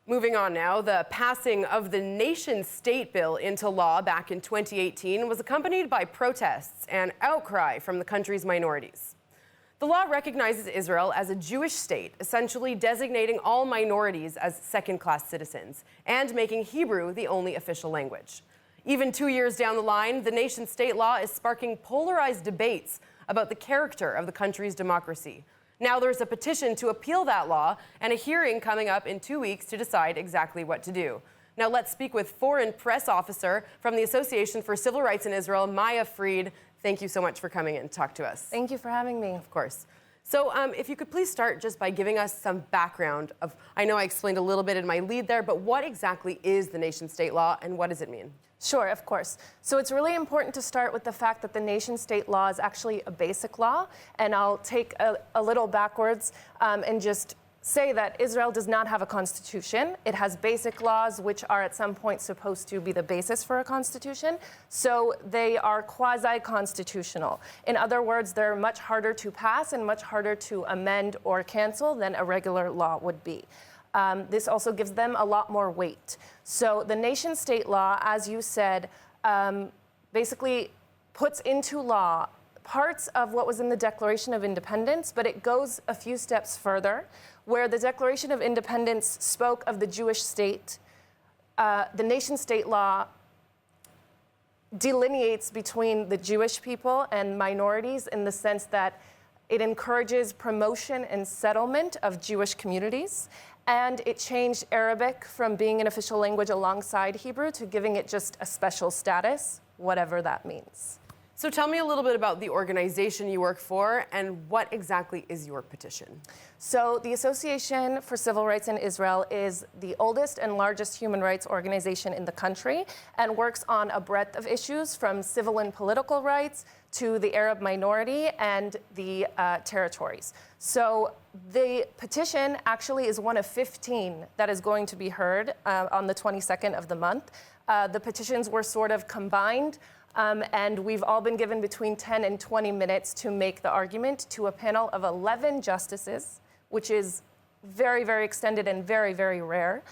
Moving on now, the passing of the nation-state bill into law back in 2018 was accompanied by protests and outcry from the country's minorities. The law recognizes Israel as a Jewish state, essentially designating all minorities as second-class citizens and making Hebrew the only official language. Even 2 years down the line, the nation-state law is sparking polarized debates about the character of the country's democracy. Now there's a petition to appeal that law and a hearing coming up in 2 weeks to decide exactly what to do. Now let's speak with Foreign Press Officer from the Association for Civil Rights in Israel, Maya Fried. Thank you so much for coming in to talk to us. Thank you for having me. Of course. So if you could please start just by giving us some background of, I know I explained a little bit in my lead there, but what exactly is the nation-state law and what does it mean? Sure, of course. So it's really important to start with the fact that the nation-state law is actually a basic law, and I'll take a little backwards and just say that Israel does not have a constitution. It has basic laws, which are at some point supposed to be the basis for a constitution. So they are quasi-constitutional. In other words, they're much harder to pass and much harder to amend or cancel than a regular law would be. This also gives them a lot more weight. So the nation-state law, as you said, basically puts into law parts of what was in the Declaration of Independence, but it goes a few steps further, where the Declaration of Independence spoke of the Jewish state. The nation-state law delineates between the Jewish people and minorities in the sense that it encourages promotion and settlement of Jewish communities. And it changed Arabic from being an official language alongside Hebrew to giving it just a special status, whatever that means. So tell me a little bit about the organization you work for and what exactly is your petition? So the Association for Civil Rights in Israel is the oldest and largest human rights organization in the country and works on a breadth of issues from civil and political rights to the Arab minority and the territories. So the petition actually is one of 15 that is going to be heard on the 22nd of the month. The petitions were sort of combined. And we've all been given between 10 and 20 minutes to make the argument to a panel of 11 justices, which is very, very extended and very, very rare,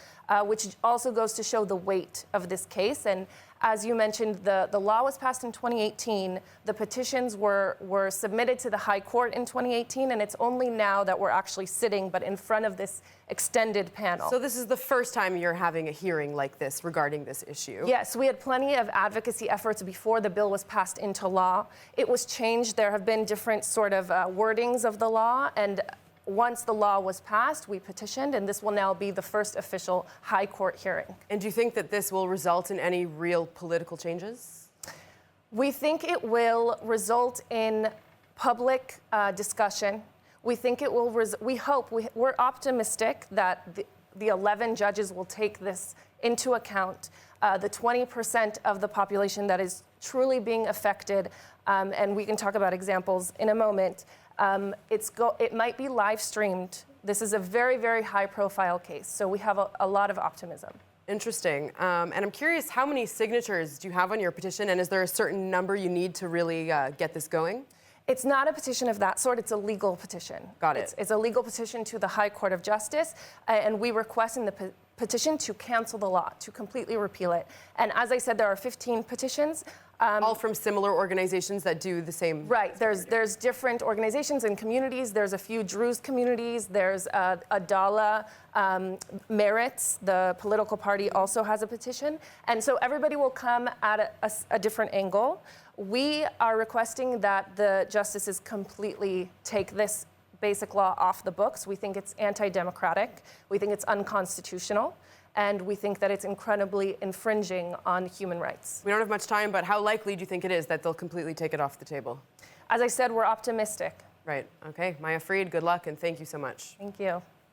which also goes to show the weight of this case. And as you mentioned, the law was passed in 2018. The petitions were submitted to the High Court in 2018, and it's only now that we're actually sitting, but in front of this extended panel. So this is the first time you're having a hearing like this regarding this issue? Yes, we had plenty of advocacy efforts before the bill was passed into law. It was changed. There have been different sort of wordings of the law, and once the law was passed, we petitioned, and this will now be the first official High Court hearing. And do you think that this will result in any real political changes? We think it will result in public discussion. We think it will, we're optimistic that the 11 judges will take this into account. The 20% of the population that is truly being affected, and we can talk about examples in a moment, it might be live streamed. This is a very, very high profile case, so we have a lot of optimism. Interesting. And I'm curious, how many signatures do you have on your petition, and is there a certain number you need to really get this going? It's not a petition of that sort. It's a legal petition. Got it. It's a legal petition to the High Court of Justice, and we request in the petition to cancel the law, to completely repeal it. And as I said, there are 15 petitions. All from similar organizations that do the same. Right. There's different organizations and communities. There's a few Druze communities. There's Adala, Meretz, the political party, also has a petition. And so everybody will come at a different angle. We are requesting that the justices completely take this basic law off the books. We think it's anti-democratic. We think it's unconstitutional. And we think that it's incredibly infringing on human rights. We don't have much time, but how likely do you think it is that they'll completely take it off the table? As I said, we're optimistic. Right. Okay. Maya Fried, good luck, and thank you so much. Thank you.